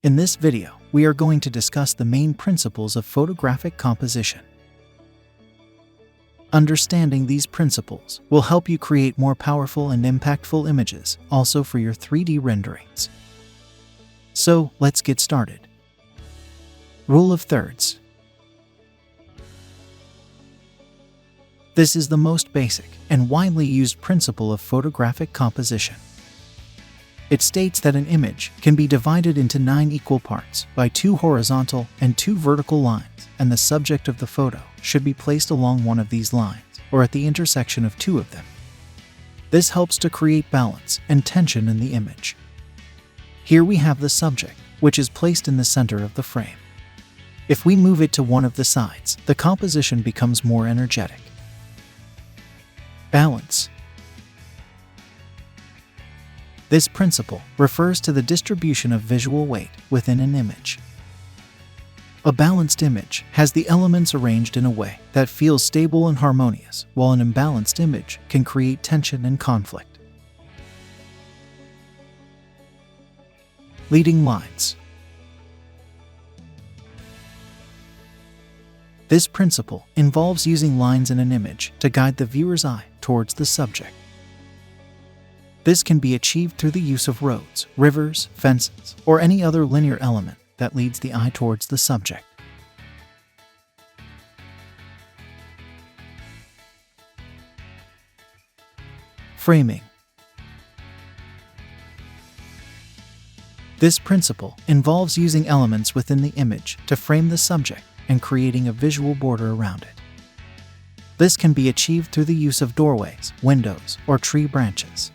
In this video, we are going to discuss the main principles of photographic composition. Understanding these principles will help you create more powerful and impactful images, also for your 3D renderings. So, let's get started. Rule of thirds. This is the most basic and widely used principle of photographic composition. It states that an image can be divided into 9 equal parts by 2 horizontal and 2 vertical lines, and the subject of the photo should be placed along one of these lines, or at the intersection of 2 of them. This helps to create balance and tension in the image. Here we have the subject, which is placed in the center of the frame. If we move it to one of the sides, the composition becomes more energetic. Balance. This principle refers to the distribution of visual weight within an image. A balanced image has the elements arranged in a way that feels stable and harmonious, while an imbalanced image can create tension and conflict. Leading lines. This principle involves using lines in an image to guide the viewer's eye towards the subject. This can be achieved through the use of roads, rivers, fences, or any other linear element that leads the eye towards the subject. Framing. This principle involves using elements within the image to frame the subject and creating a visual border around it. This can be achieved through the use of doorways, windows, or tree branches.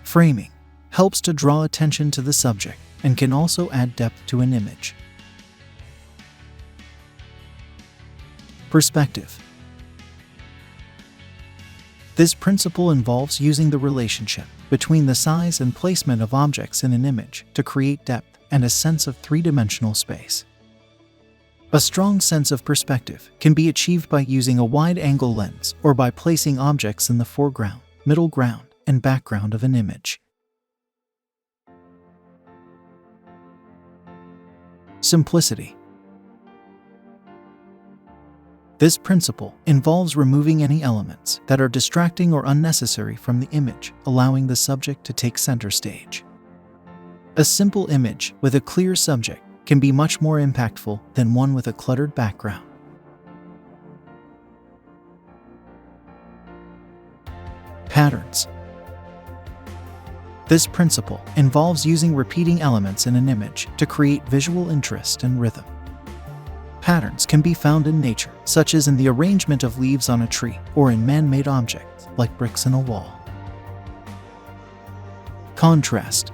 Framing helps to draw attention to the subject and can also add depth to an image. Perspective. This principle involves using the relationship between the size and placement of objects in an image to create depth and a sense of three-dimensional space. A strong sense of perspective can be achieved by using a wide-angle lens or by placing objects in the foreground, middle ground, and background of an image. Simplicity. This principle involves removing any elements that are distracting or unnecessary from the image, allowing the subject to take center stage. A simple image with a clear subject can be much more impactful than one with a cluttered background. Patterns. This principle involves using repeating elements in an image to create visual interest and rhythm. Patterns can be found in nature, such as in the arrangement of leaves on a tree or in man-made objects like bricks in a wall. Contrast.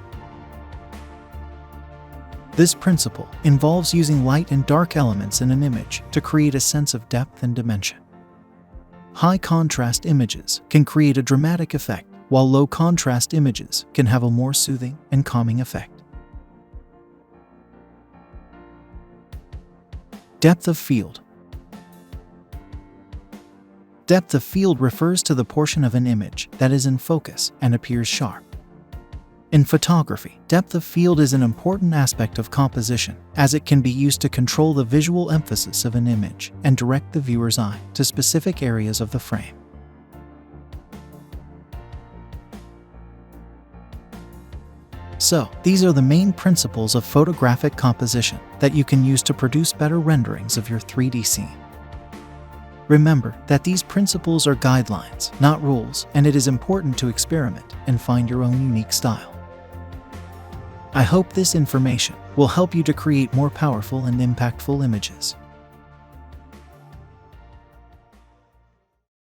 This principle involves using light and dark elements in an image to create a sense of depth and dimension. High contrast images can create a dramatic effect, while low contrast images can have a more soothing and calming effect. Depth of field. Depth of field refers to the portion of an image that is in focus and appears sharp. In photography, depth of field is an important aspect of composition, as it can be used to control the visual emphasis of an image and direct the viewer's eye to specific areas of the frame. So, these are the main principles of photographic composition that you can use to produce better renderings of your 3D scene. Remember that these principles are guidelines, not rules, and it is important to experiment and find your own unique style. I hope this information will help you to create more powerful and impactful images.